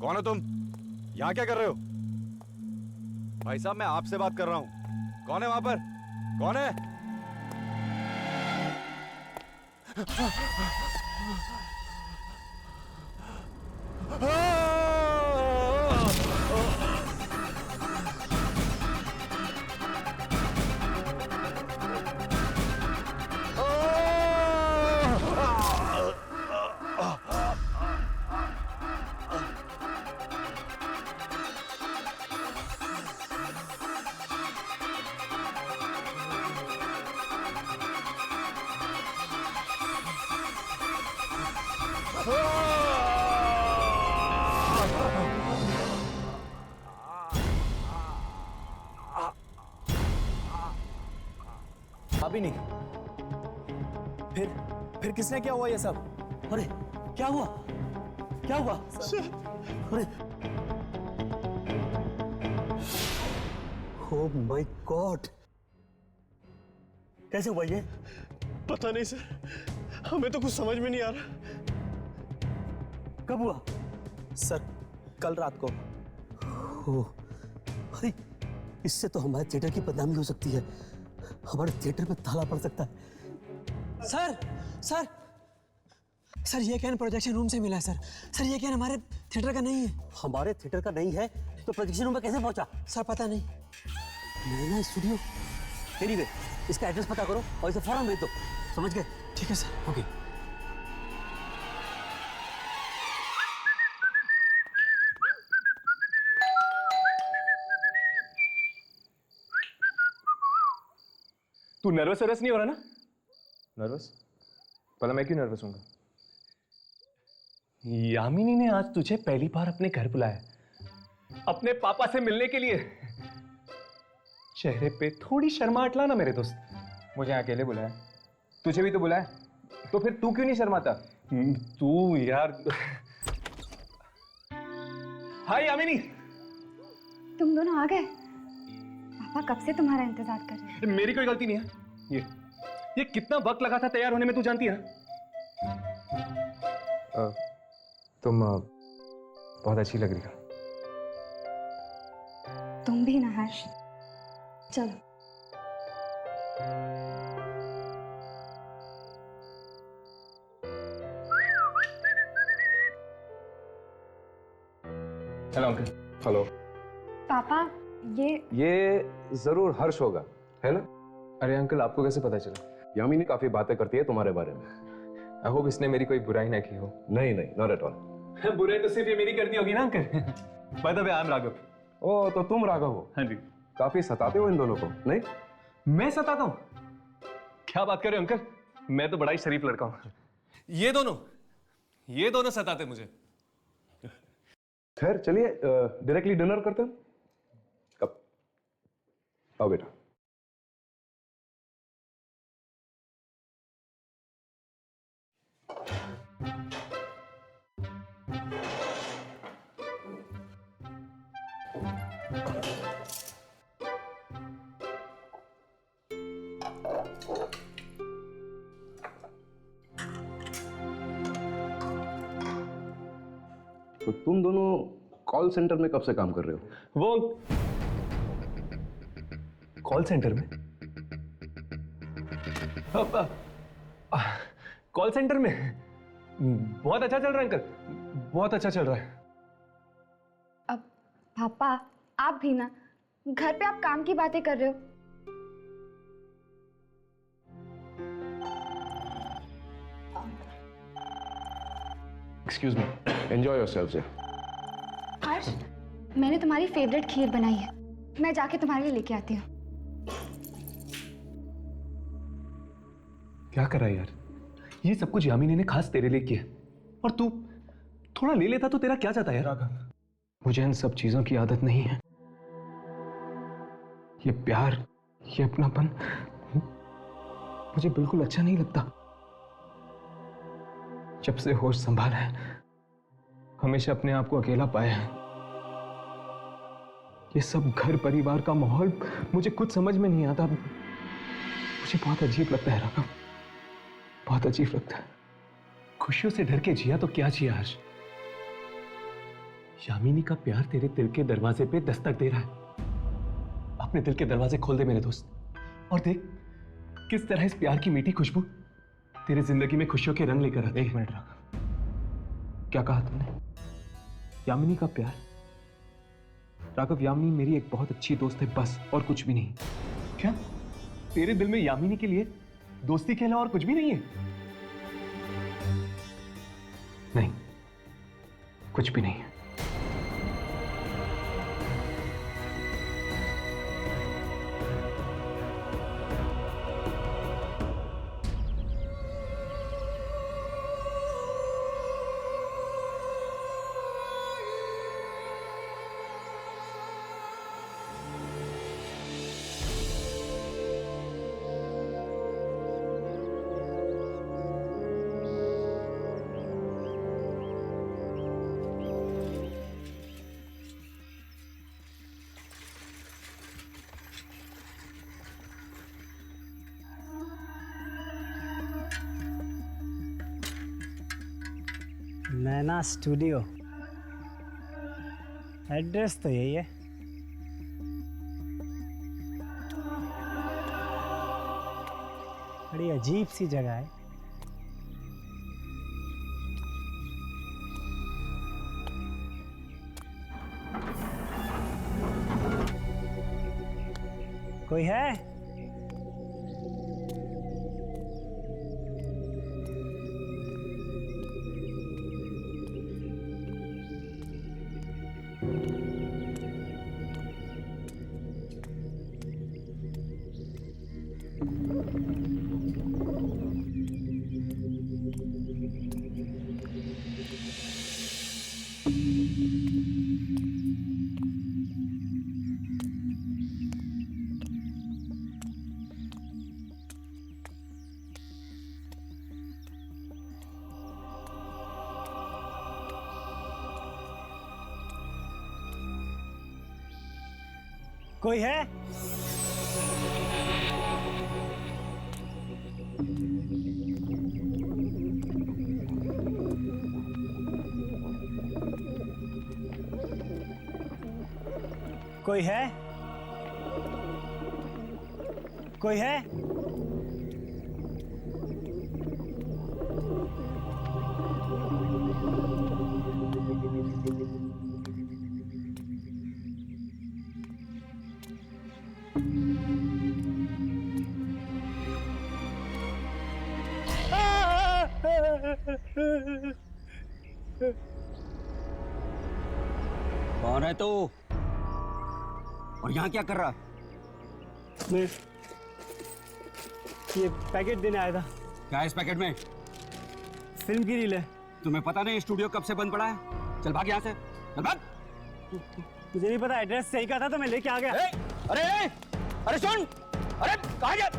कौन हो तुम? यहाँ क्या कर रहे हो? भाई साहब, मैं आपसे बात कर रहा हूँ। कौन है वहां पर? कौन है? अभी नहीं। फिर किसने क्या हुआ ये सब? अरे क्या हुआ? क्या हुआ? अरे ओह माय गॉड, कैसे हुआ ये? पता नहीं सर, हमें तो कुछ समझ में नहीं आ रहा। कब हुआ? सर, कल रात को। ओह, अरे इससे तो हमारे थिएटर की बदनामी हो सकती है, हमारे थिएटर पे ताला पड़ सकता है। सर सर सर, ये कैन प्रोजेक्शन रूम से मिला है सर। सर ये कैन हमारे थिएटर का नहीं है। हमारे थिएटर का नहीं है तो प्रोजेक्शन रूम में कैसे पहुंचा? सर पता नहीं। नैना स्टूडियो। एनीवे, इसका एड्रेस पता करो और इसे फौरन भेज दो। समझ गए? ठीक है सर। ओके। तू नर्वस नहीं हो रहा ना? नर्वस? भला मैं क्यों नर्वस हूँगा? यामिनी ने आज तुझे पहली बार अपने घर बुलाया, अपने पापा से मिलने के लिए। चेहरे पे थोड़ी शर्माहट ला ना मेरे दोस्त। मुझे यहाँ अकेले बुलाया, तुझे भी तो बुलाया, तो फिर तू क्यों नहीं शर्माता? तू यार। हाय यामिनी। तुम दोनों आ गए? पापा कब से तुम्हारा इंतजार कर रहे हैं। मेरी कोई गलती नहीं है। ये कितना वक्त लगा था तैयार होने में, तू जानती है ना? तुम बहुत अच्छी लग रही हो। तुम भी ना हर्ष। चलो। Hello uncle. हेलो। पापा ये जरूर हर्ष होगा, है ना? अरे अंकल, आपको कैसे पता चला? यामिनी काफी बातें करती है तुम्हारे बारे में। आई होप इसने मेरी कोई बुराई ना की हो। नहीं नहीं, नॉट एट ऑल। बुराई तो सिर्फ ये मेरी करनी होगी ना uncle. By the way, I am Raghav. ओ, तो तुम राघव हो? हाँ जी। काफी सताते हो इन दोनों को, नहीं? मैं सताता हूँ? क्या बात कर रहे हो अंकल, मैं तो बड़ा ही शरीफ लड़का हूँ। ये दोनों सताते मुझे। खैर चलिए, डायरेक्टली डिनर करते हैं। कब? आओ बेटा। तो तुम दोनों कॉल सेंटर में कब से काम कर रहे हो? वो कॉल सेंटर में? कॉल सेंटर में बहुत अच्छा चल रहा है अंकल, बहुत अच्छा चल रहा है। अब पापा, आप भी ना, घर पे आप काम की बातें कर रहे हो। एक्सक्यूज मी, एंजॉय योरसेल्फ से। हर्ष, मैंने तुम्हारी फेवरेट खीर बनाई है, मैं जाके तुम्हारे लिए लेके आती हूँ। क्या कर रहा है यार? ये सब कुछ यामिनी ने खास तेरे लिए किया, और तू थोड़ा ले लेता तो तेरा क्या जाता है यार? मुझे इन सब चीजों की आदत नहीं है। ये प्यार, ये अपनापन मुझे बिल्कुल अच्छा नहीं लगता। जब से होश संभाला है, हमेशा अपने आप को अकेला पाया है। ये सब घर परिवार का माहौल मुझे कुछ समझ में नहीं आता। मुझे बहुत अजीब लगता है राघव, बहुत अजीब लगता है। खुशियों से डर के जिया तो क्या जिया हर्ष? यामिनी का प्यार तेरे दिल के दरवाजे पे दस्तक दे रहा है। अपने दिल के दरवाजे खोल दे मेरे दोस्त, और देख किस तरह इस प्यार की मीठी खुशबू तेरे जिंदगी में खुशियों के रंग लेकर आती है। 1 मिनट राघव, क्या कहा तुमने? यामिनी का प्यार? राघव, यामिनी मेरी एक बहुत अच्छी दोस्त है, बस, और कुछ भी नहीं। क्या तेरे दिल में यामिनी के लिए दोस्ती के अलावा और कुछ भी नहीं है? नहीं, कुछ भी नहीं है। नैना स्टूडियो, एड्रेस तो यही है। बड़ी अजीब सी जगह है। कोई है? कोई है? कोई है? कोई है? कौन है तू? और यहाँ क्या कर रहा? मैं ये पैकेट देने आया था। क्या है इस पैकेट में? फिल्म की रील है। तुम्हें पता नहीं स्टूडियो कब से बंद पड़ा है? चल भाग यहाँ से, चल भाग। मुझे नहीं पता, एड्रेस सही कहा था तो मैं लेके आ गया। अरे सुन, अरे कहाँ जा?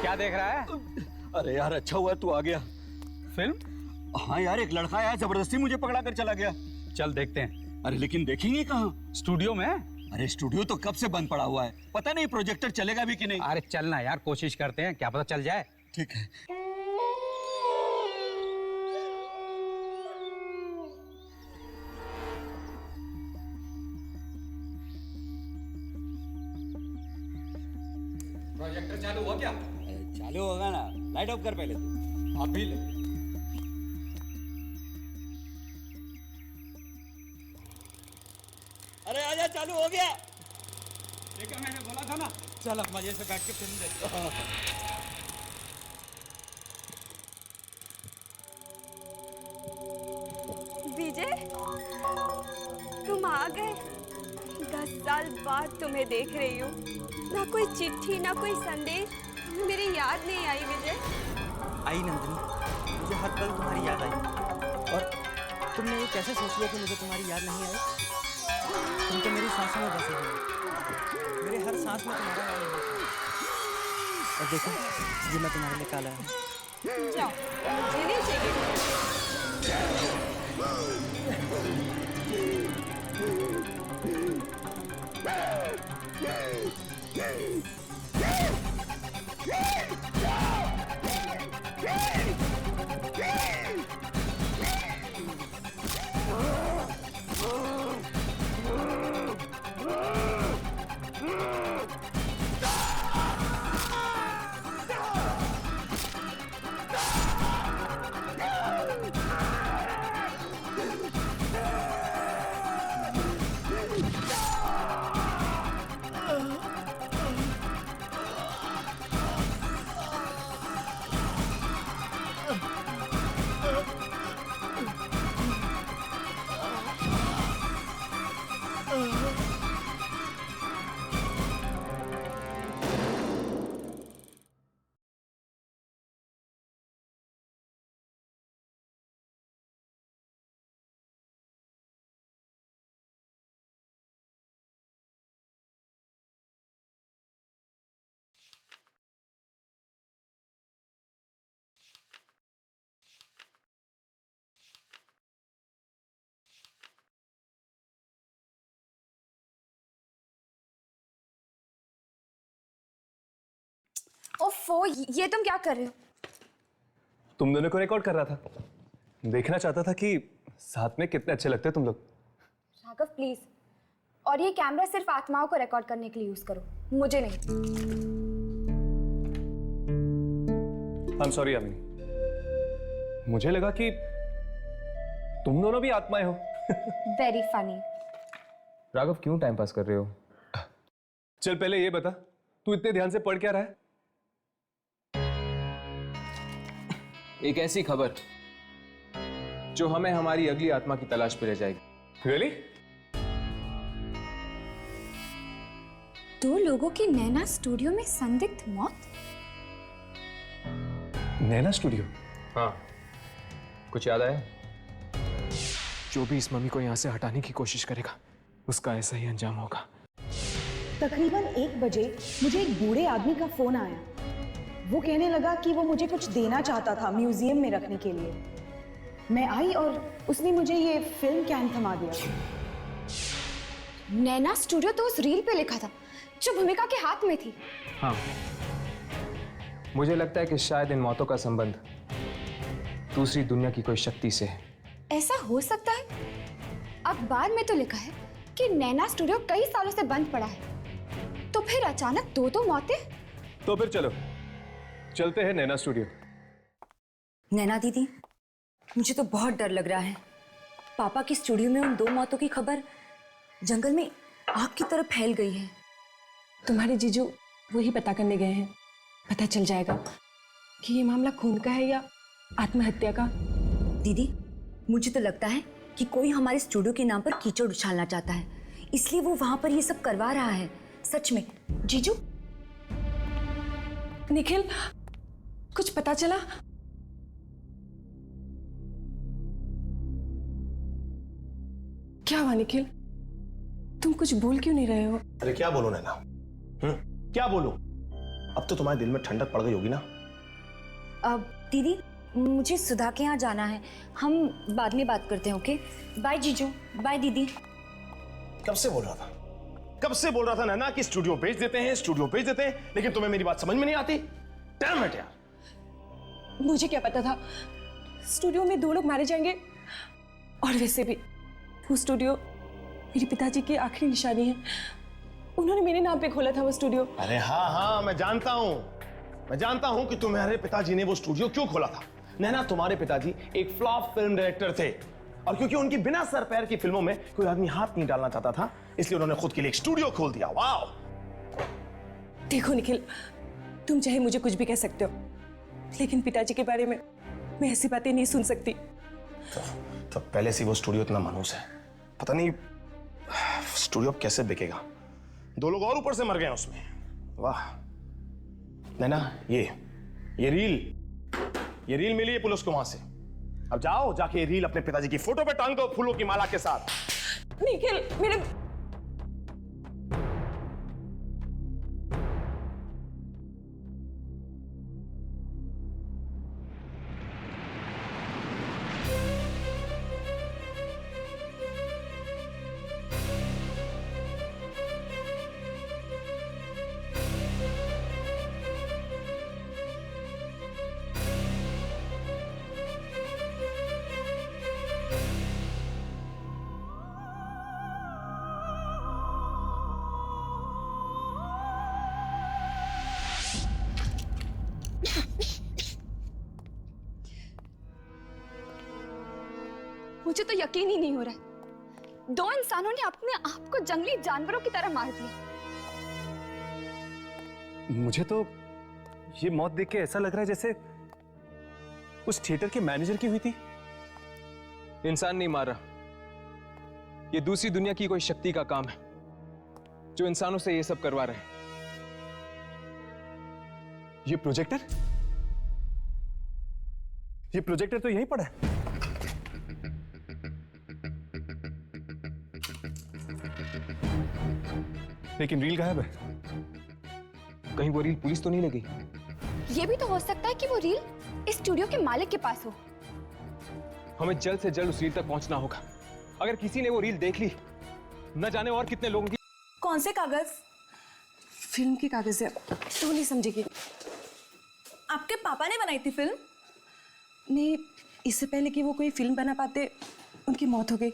क्या देख रहा है? अरे यार अच्छा हुआ तू आ गया। फिल्म? हाँ यार, एक लड़का आया जबरदस्ती मुझे पकड़ा कर चला गया। चल देखते हैं। अरे लेकिन देखेंगे कहाँ? स्टूडियो में। अरे स्टूडियो तो कब से बंद पड़ा हुआ है, पता नहीं प्रोजेक्टर चलेगा भी कि नहीं। अरे चलना यार, कोशिश करते हैं, क्या पता चल जाए। ठीक है। प्रोजेक्टर चालू हुआ क्या? चालू होगा ना, लाइट ऑफ कर पहले तू। आप भी ले। अरे आजा, चालू हो गया। देखा, मैंने बोला था ना। चल अब मजे से बैठ के फिल्म देखते हैं। विजय, तुम आ गए। 10 साल बाद तुम्हें देख रही हूँ। ना कोई चिट्ठी, ना कोई संदेश, मेरी याद नहीं आई विजय। आई नंदिनी, मुझे हर पल तुम्हारी याद आई। और तुमने ये कैसे सोच लिया कि मुझे तुम्हारी याद नहीं आई? तुम तो मेरी सांसों में बसे हो, मेरे हर सांस में तुम्हारा नाम है। और देखो, ये मैं तुम्हारे लिए काला है। जाओ, मुझे नहीं चाहिए। ओफो, ये तुम क्या कर रहे हो? तुम दोनों को रिकॉर्ड कर रहा था, देखना चाहता था कि साथ में कितने अच्छे लगते तुम लोग। राघव प्लीज, और ये कैमरा सिर्फ आत्माओं को रिकॉर्ड करने के लिए यूज करो, मुझे नहीं। आई एम सॉरी यामिनी, मुझे लगा कि तुम दोनों भी आत्माएं हो। Very funny. राघव क्यों टाइम पास कर रहे हो? चल पहले ये बता, तू इतने ध्यान से पढ़ क्या रहा है? एक ऐसी खबर जो हमें हमारी अगली आत्मा की तलाश पे ले जाएगी। Really? 2 लोगों की नैना स्टूडियो में संदिग्ध मौत। नैना स्टूडियो? हाँ, कुछ याद आया? जो भी इस मम्मी को यहाँ से हटाने की कोशिश करेगा उसका ऐसा ही अंजाम होगा। तकरीबन 1 बजे मुझे एक बूढ़े आदमी का फोन आया। वो कहने लगा कि वो मुझे कुछ देना चाहता था म्यूजियम में रखने के लिए। मैं आई और उसने मुझे ये फिल्म कैन थमा दिया। नैना स्टूडियो तो उस रील पे लिखा था जो भूमिका के हाथ में थी। हाँ, मुझे लगता है कि शायद इन मौतों का संबंध दूसरी दुनिया की कोई शक्ति से है। ऐसा हो सकता है। अखबार में तो लिखा है कि नैना स्टूडियो कई सालों से बंद पड़ा है, तो फिर अचानक 2 मौतें। तो फिर चलो चलते हैं नैना स्टूडियो। नैना दीदी, मुझे तो बहुत डर लग रहा है। पापा की स्टूडियो में उन 2 मौतों की खबर जंगल में आग की तरह फैल गई है। तुम्हारे जीजू वही पता करने गए हैं। पता चल जाएगा कि ये मामला खून का है या आत्महत्या का। दीदी, मुझे तो लगता है कि कोई हमारे स्टूडियो के नाम पर कीचड़ उछालना चाहता है, इसलिए वो वहां पर ये सब करवा रहा है। सच में जीजू। निखिल, कुछ पता चला? क्या हुआ निखिल? तुम कुछ बोल क्यों नहीं रहे हो? अरे क्या बोलूं नैना? क्या बोलूं? अब तो तुम्हारे दिल में ठंडक पड़ गई होगी ना? अब दीदी, मुझे सुधा के यहाँ जाना है। हम बाद में बात करते हैं, ओके? बाय जीजू, बाय दीदी। कब से बोल रहा था? कब से बोल रहा था नैना कि स्टूडियो बेच देते हैं, स्टूडियो बेच देते हैं, लेकिन तुम्हें मेरी बात समझ में नहीं आती। डैम इट यार। मुझे क्या पता था स्टूडियो में 2 लोग मारे जाएंगे। और वैसे भी वो स्टूडियो मेरे पिताजी की आखिरी निशानी है। उन्होंने मेरे नाम पे खोला था वो स्टूडियो। अरे हाँ, मैं जानता हूं कि तुम्हारे पिताजी ने वो स्टूडियो क्यों खोला था। नैना, तुम्हारे पिताजी एक फ्लॉप फिल्म डायरेक्टर थे, और क्योंकि उनकी बिना सर पैर की फिल्मों में कोई आदमी हाथ नहीं डालना चाहता था, इसलिए उन्होंने खुद के लिए एक स्टूडियो खोल दिया। वाह! देखो निखिल, तुम चाहे मुझे कुछ भी कह सकते हो, लेकिन पिताजी के बारे में मैं ऐसी बातें नहीं सुन सकती। तो पहले से वो स्टूडियो इतना मनहूस है, पता नहीं स्टूडियो अब कैसे बिकेगा। 2 लोग और ऊपर से मर गए उसमें। वाह नैना, ये रील मिली है पुलिस को वहां से। अब जाओ, जाके रील अपने पिताजी की फोटो पे टांग दो फूलों की माला के साथ। निखिल, मेरे मुझे तो यकीन ही नहीं हो रहा है। दो इंसानों ने अपने आप को जंगली जानवरों की तरह मार दिया। मुझे तो ये मौत देख के ऐसा लग रहा है जैसे उस थिएटर के मैनेजर की हुई थी। इंसान नहीं मार रहा, ये दूसरी दुनिया की कोई शक्ति का काम है जो इंसानों से ये सब करवा रहे हैं। ये प्रोजेक्टर तो यहीं पड़ा है। लेकिन रील गायब है। कहीं वो रील पुलिस तो नहीं ले गई? ये भी तो हो सकता है कि वो रील इस स्टूडियो के मालिक के पास हो। हमें जल्द से जल्द उस रील तक पहुंचना होगा। अगर किसी ने वो रील देख ली, न जाने और कितने लोगों की। कौन से कागज? फिल्म की कागज है, तो नहीं समझेगी। आपके पापा ने बनाई थी फिल्म? नहीं, इससे पहले कि वो कोई फिल्म बना पाते उनकी मौत हो गई।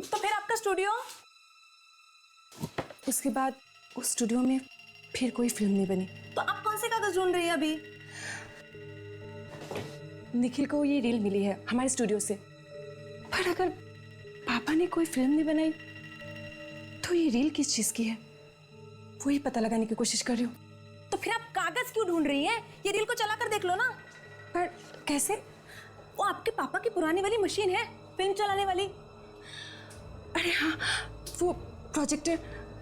तो फिर आपका स्टूडियो? उसके बाद उस स्टूडियो में फिर कोई फिल्म नहीं बनी। तो आप कौन से कागज ढूंढ रही है अभी? निखिल को ये रील मिली है हमारे स्टूडियो से। पर अगर पापा ने कोई फिल्म नहीं बनाई तो ये रील किस चीज की है, वही पता लगाने की कोशिश कर रही हूँ। तो फिर आप कागज क्यों ढूंढ रही हैं? ये रील को चला कर देख लो ना। पर कैसे? वो आपके पापा की पुरानी वाली मशीन है, फिल्म चलाने वाली। अरे हाँ, वो प्रोजेक्टर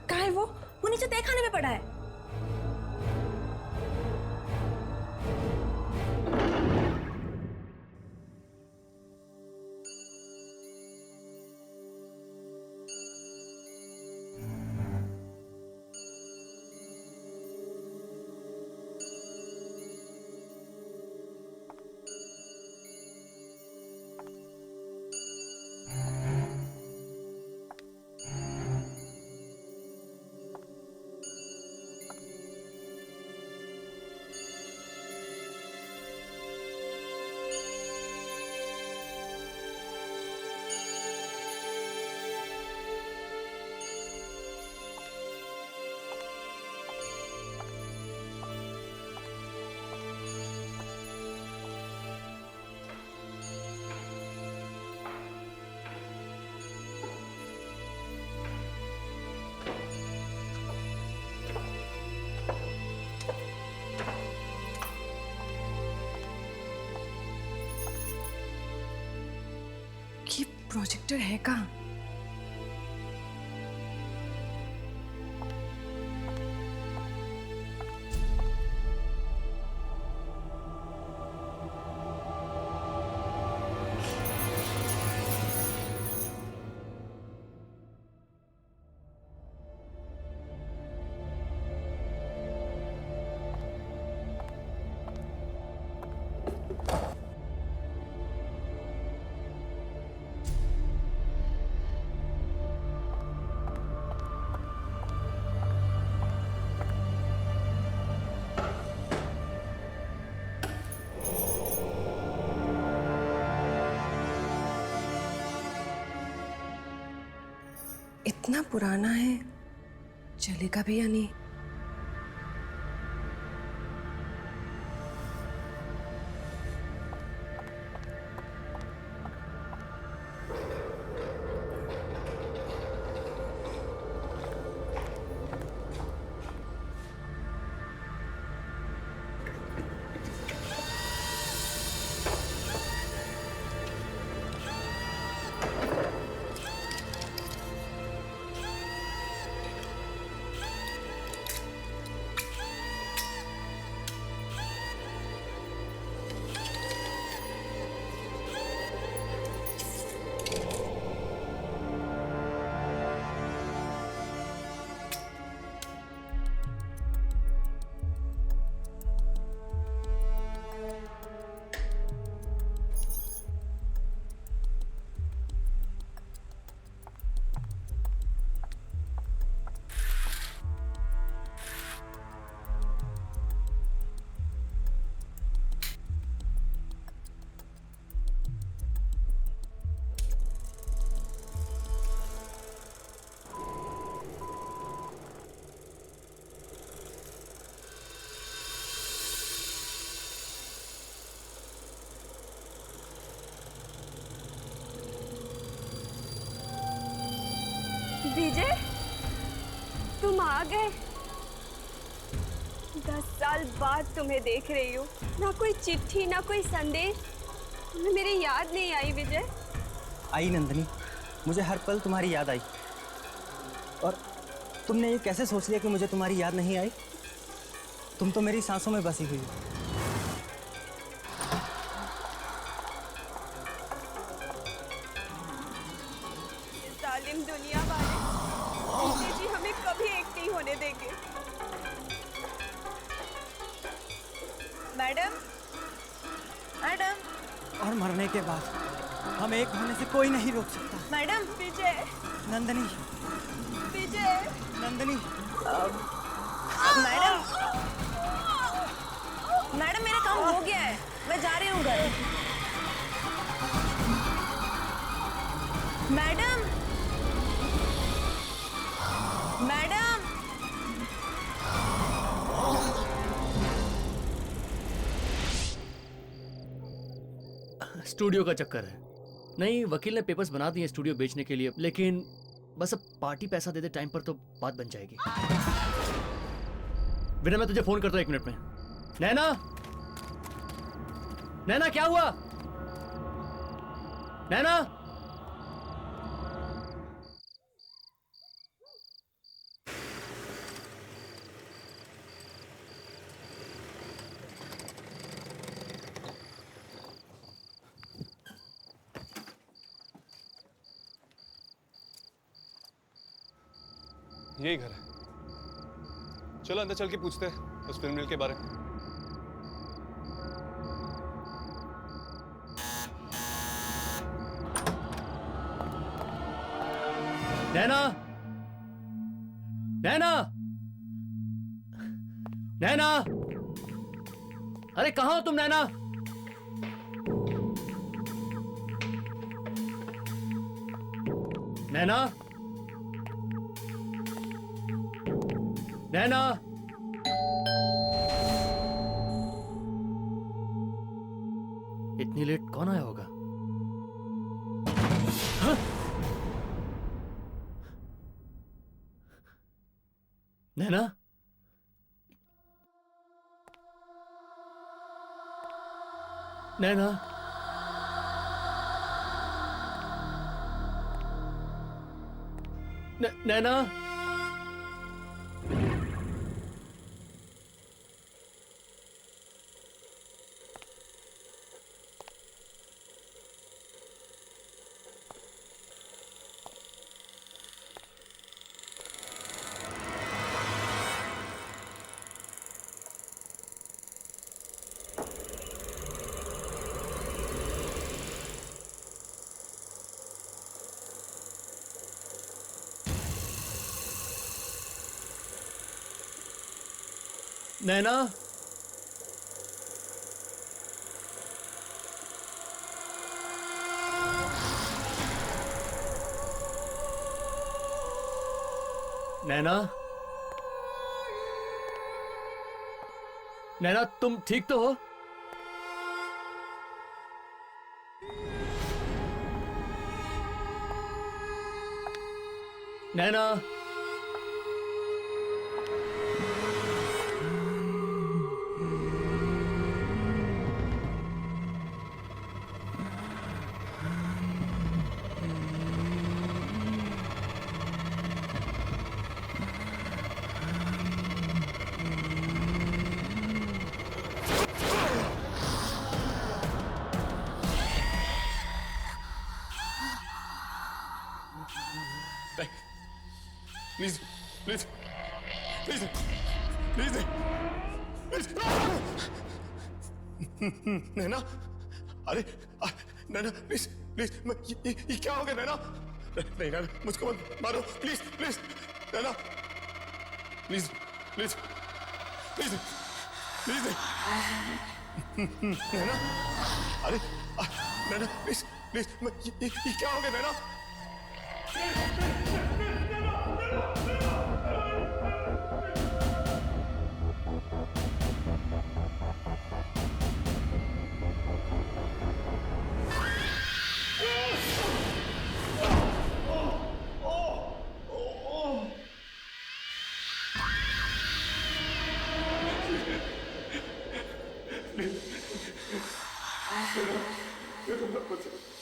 कहाँ है? वो नीचे तहखाने में पड़ा है। ये प्रोजेक्टर है कहाँ? इतना पुराना है, चलेगा भी या नहीं? गए? 10 साल बाद तुम्हें देख रही हूँ। ना कोई चिट्ठी, ना कोई संदेश। तुम्हें मेरी याद नहीं आई विजय? आई नंदिनी, मुझे हर पल तुम्हारी याद आई। और तुमने ये कैसे सोच लिया कि मुझे तुम्हारी याद नहीं आई? तुम तो मेरी सांसों में बसी हुई हो। जालिम दुनिया वाले विजय जी हमें कभी एक नहीं होने देंगे। Madam, madam. और मरने के बाद हम एक होने से कोई नहीं रोक सकता। मैडम, विजय। नंदिनी, विजय। नंदिनी। मैडम, मैडम मेरा काम हो गया है, मैं जा रही हूँ घर। Madam, madam. स्टूडियो का चक्कर है। नहीं, वकील ने पेपर्स बना दिए स्टूडियो बेचने के लिए, लेकिन बस अब पार्टी पैसा दे दे टाइम पर तो बात बन जाएगी। विनय, मैं तुझे फोन करता हूँ 1 मिनट में। नैना, नैना क्या हुआ? नैना, यही घर है। चलो अंदर चल के पूछते हैं उस फिल्म मिल के बारे में। नैना, नैना, नैना, अरे कहाँ हो तुम नैना? नैना, नैना, इतनी लेट कौन आया होगा? हाँ? नैना, नैना, नैना, नैना, नैना, नैना, तुम ठीक तो हो? Naina, please please please please please Naina, अरे नैना प्लीज प्लीज, ये क्या हो गया नैना? नहीं नैना, मुझको मत मारो please please Naina, please please please please Naina, अरे नैना प्लीज प्लीज, ये क्या हो गया नैना?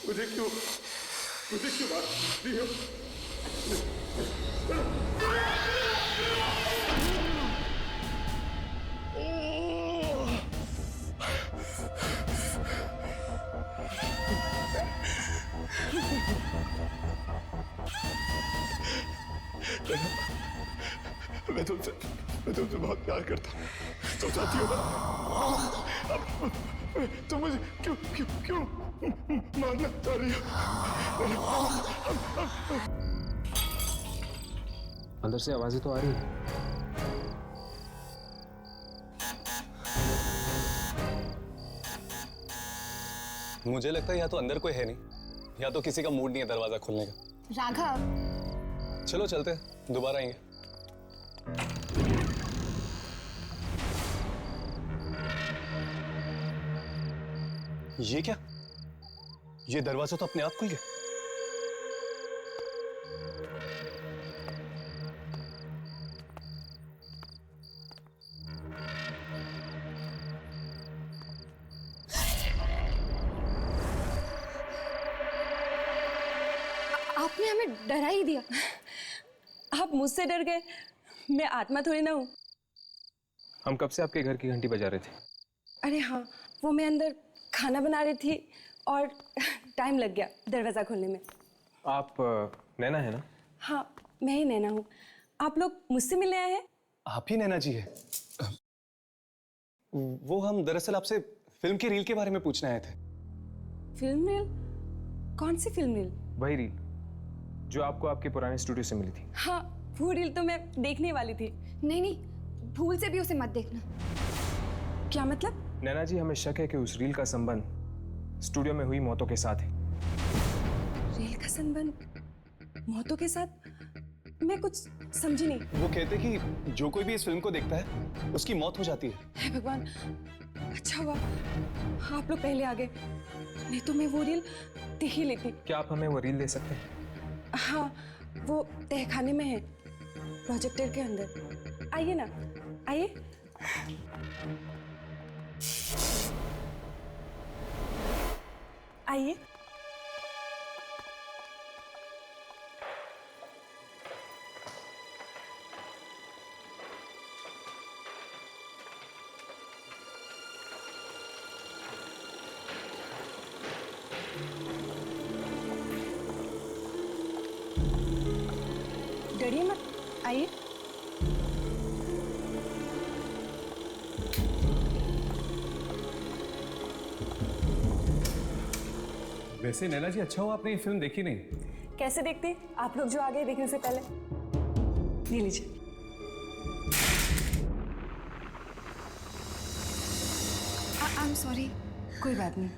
मुझे क्यों मार दी हो? मैं तुमसे बहुत प्यार करता हूँ। तुम चाहती हो ना? तुम मुझे क्यों मारना चाह रही हो? अंदर से आवाजें तो आ रही है। मुझे लगता है या तो अंदर कोई है नहीं या तो किसी का मूड नहीं है दरवाजा खोलने का। राघव, चलो चलते हैं, दोबारा आएंगे। ये क्या? ये दरवाजा तो अपने आप खुल गया। आपने हमें डरा ही दिया। आप मुझसे डर गए? मैं आत्मा थोड़ी ना हूँ। हम कब से आपके घर की घंटी बजा रहे थे। अरे हाँ, वो मैं अंदर खाना बना रही थी और टाइम लग गया दरवाजा खोलने में। आप नैना है ना? हाँ, मैं ही नैना हूँ। आप लोग मुझसे मिलने आए हैं? आप ही नैना जी है? वो हम दरअसल आपसे फिल्म की रील के बारे में पूछने आए थे। Film reel? कौन सी फिल्म रील? वही रील जो आपको आपके पुराने स्टूडियो से मिली थी। हाँ, वो रील तो मैं देखने वाली थी। नहीं, भूल से भी उसे मत देखना। क्या मतलब? नैना जी, हमें शक है कि उस रील का संबंध स्टूडियो में हुई मौतों के साथ है। रील का संबंध मौतों के साथ? मैं कुछ समझी नहीं। वो कहते कि जो कोई भी इस फिल्म को देखता है उसकी मौत हो जाती है। हे भगवान, अच्छा हुआ आप लोग पहले आ गए, नहीं तो मैं वो रील देख ही लेती। क्या आप हमें वो रील दे सकते हैं? हाँ, वो तहखाने में है, प्रोजेक्टर के अंदर। आइए ना, आइए। आइए। डरिए मत, आइए। वैसे नैना जी, अच्छा हो आपने ये फिल्म देखी नहीं। कैसे देखते आप लोग जो आ गए देखने से पहले। ये लीजिए। I am sorry. कोई बात नहीं।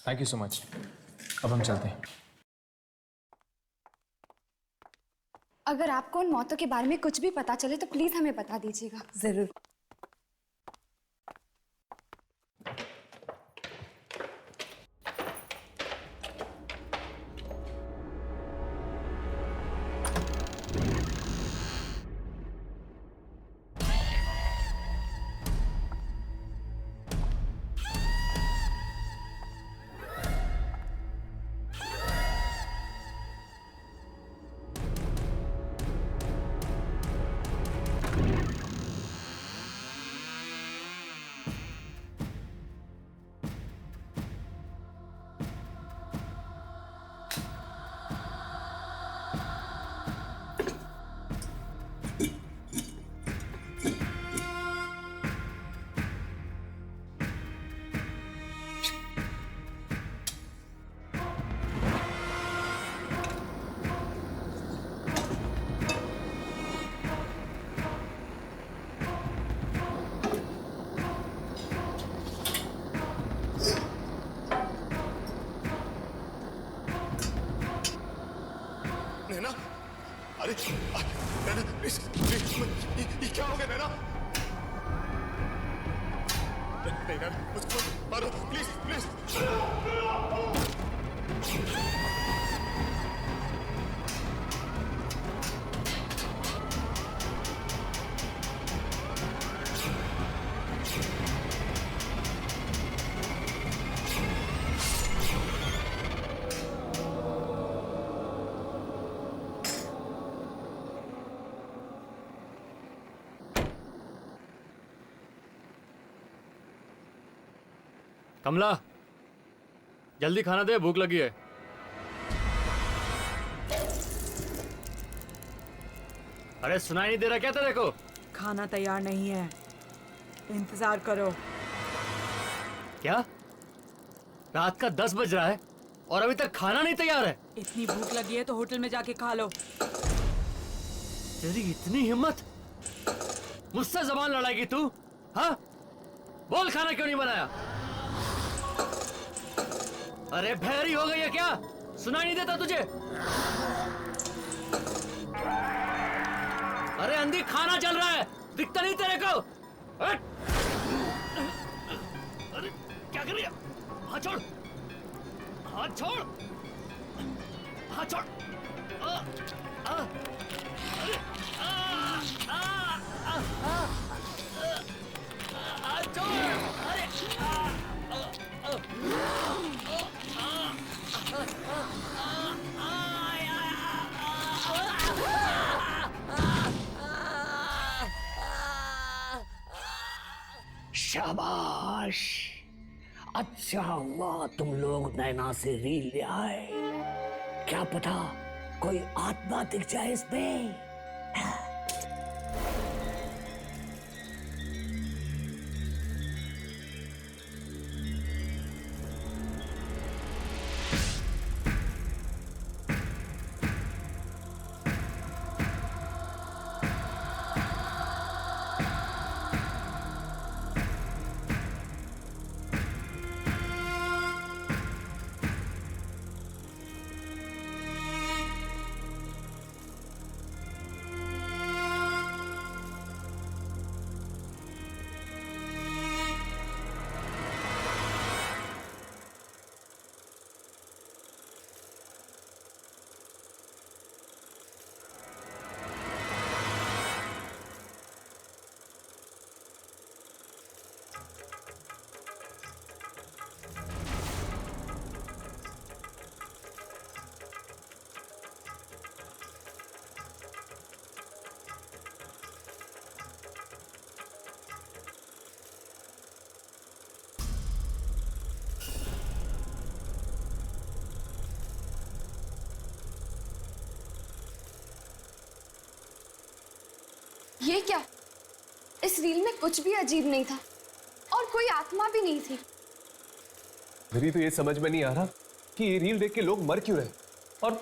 Thank you so much. अब हम चलते हैं। अगर आपको उन मौतों के बारे में कुछ भी पता चले तो प्लीज हमें बता दीजिएगा। जरूर। नैना प्लीज ये क्या हो गया नैना? नहीं नैना मुझको मारो प्लीज प्लीज। कमला, जल्दी खाना दे, भूख लगी है। अरे सुनाई नहीं दे रहा क्या तेरे को? खाना तैयार नहीं है, इंतजार करो। क्या? रात का 10 बज रहा है और अभी तक खाना नहीं तैयार है? इतनी भूख लगी है तो होटल में जाके खा लो। तेरी इतनी हिम्मत, मुझसे जबान लड़ाएगी तू? हाँ, बोल खाना क्यों नहीं बनाया? अरे भैरी हो गई है क्या? सुनाई नहीं देता तुझे? अरे अंधी, खाना चल रहा है, दिखता नहीं तेरे को? अरे क्या कर रही है? हाथ छोड़, हाथ छोड़, हाथ छोड़। अरे हाथ छोड़। अरे शाबाश, अच्छा हुआ तुम लोग नैना से रील ले आए। क्या पता कोई आत्मा दिख जाए इसमें। ये क्या? इस रील में कुछ भी अजीब नहीं था और कोई आत्मा भी नहीं थी। मेरी तो ये समझ में नहीं आ रहा कि ये रील देख के लोग मर क्यों रहे और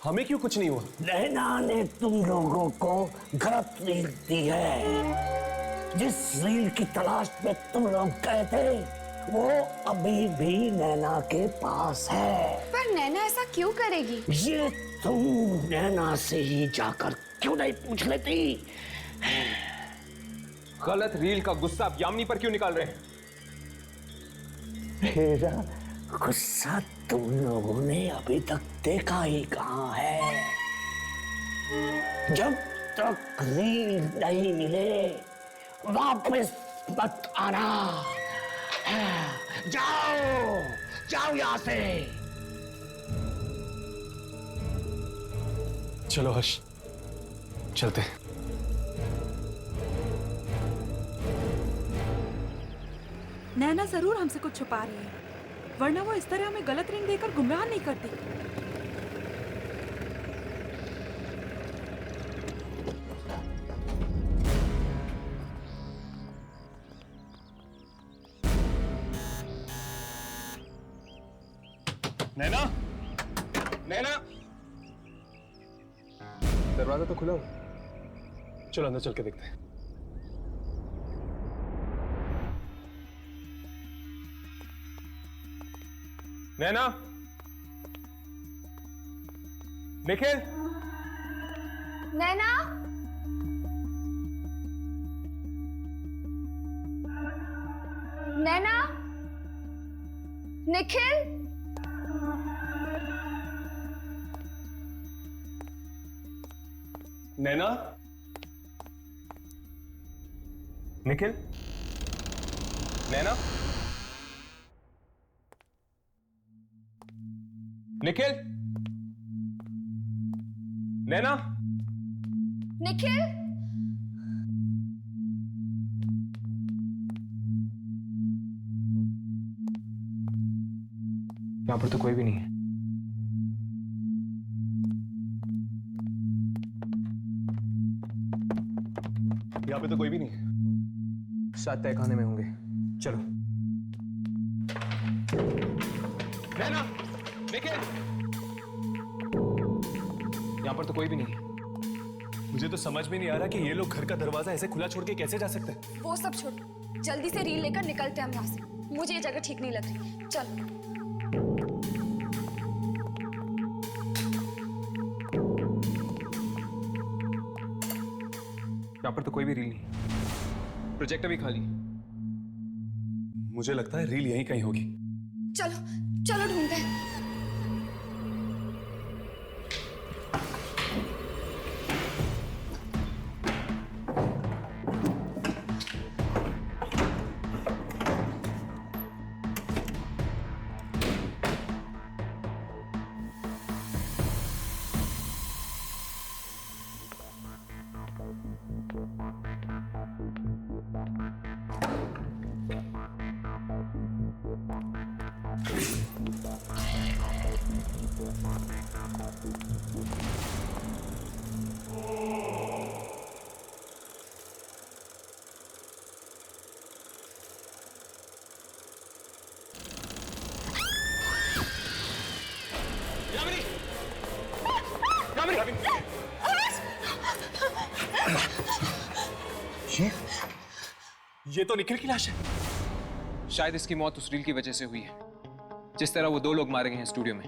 हमें क्यों कुछ नहीं हुआ। नैना ने तुम लोगों को गलत रील दी है। जिस रील की तलाश में तुम लोग गए थे वो अभी भी नैना के पास है। पर नैना ऐसा क्यों करेगी? ये तुम नैना से ही जाकर क्यों नहीं पूछ लेती? गलत रील का गुस्सा आप यामिनी पर क्यों निकाल रहे हैं? मेरा गुस्सा तुम लोगों ने अभी तक देखा ही कहां है। जब तक रील नहीं मिले वापस मत आना। जाओ जाओ यहां से। चलो हर्ष, चलते हैं। नैना जरूर हमसे कुछ छुपा रही है, वरना वो इस तरह हमें गलत रिंग देकर गुमराह नहीं करती। नैना, नैना, दरवाजा तो खुला हो, चलो अंदर चल के देखते हैं। नैना, निखिल, नैना, नैना, निखिल, नैना, निखिल, नैना, निखिल, नैना, निखिल, यहाँ पर तो कोई भी नहीं है। यहाँ पे तो कोई भी नहीं है। शायद तहखाने में होंगे। चलो। नैना, निखिल, यहाँ पर तो कोई भी नहीं है। मुझे तो समझ में नहीं आ रहा कि ये लोग घर का दरवाजा ऐसे खुला छोड़ के कैसे जा सकते हैं। वो सब छोड़, जल्दी से रील लेकर निकलते हैं हम यहाँ से। मुझे ये जगह ठीक नहीं लग रही। चल। यहाँ पर तो कोई भी रील नहीं। प्रोजेक्टर भी खाली। मुझे लगता है रील यहीं कहीं होगी। चलो, चलो ढूंढते हैं। ये तो निखिल की लाश है। शायद इसकी मौत उस रील की वजह से हुई है, जिस तरह वो 2 लोग मारे गए हैं स्टूडियो में।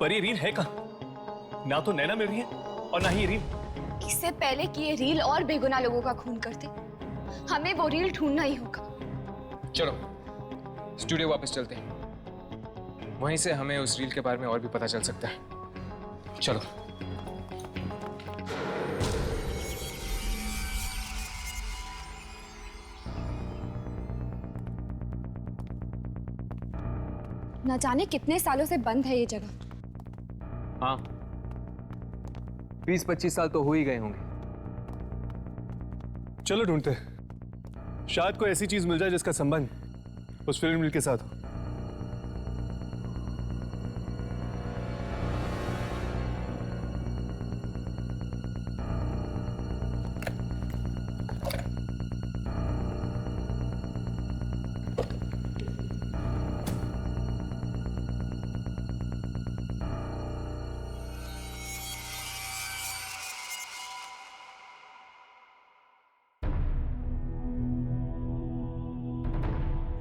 पर ये रील है कहाँ? ना तो नैना मिल रही है और ना ही ये रील। इससे पहले कि ये रील और बेगुनाह लोगों का खून करते, हमें वो रील ढूंढना ही होगा। चलो स्टूडियो वापस चलते हैं। वहीं से हमें उस रील के बारे में और भी पता चल सकता है। चलो। न जाने कितने सालों से बंद है ये जगह। हाँ, 20-25 साल तो हो ही गए होंगे। चलो ढूंढते हैं। शायद कोई ऐसी चीज मिल जाए जिसका संबंध उस फिल्म रील के साथ हो।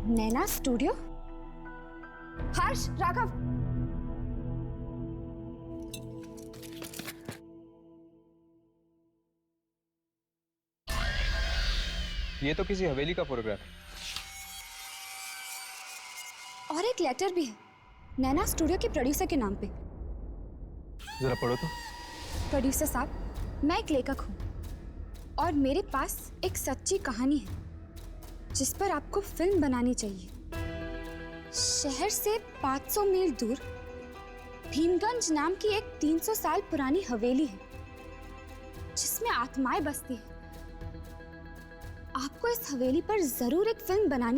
नैना स्टूडियो? हर्ष, राघव, ये तो किसी हवेली का फोटोग्राफ है। और एक लेटर भी है, नैना स्टूडियो के प्रोड्यूसर के नाम पे। जरा पढ़ो तो। प्रोड्यूसर साहब, मैं एक लेखक हूँ और मेरे पास एक सच्ची कहानी है जिस पर आपको फिल्म बनानी चाहिए। शहर से 500 मील दूर भीमगंज नाम की एक 300 साल पुरानी हवेली है जिसमें आत्माएं बसती हैं। आपको इस हवेली पर जरूर एक फिल्म बनानी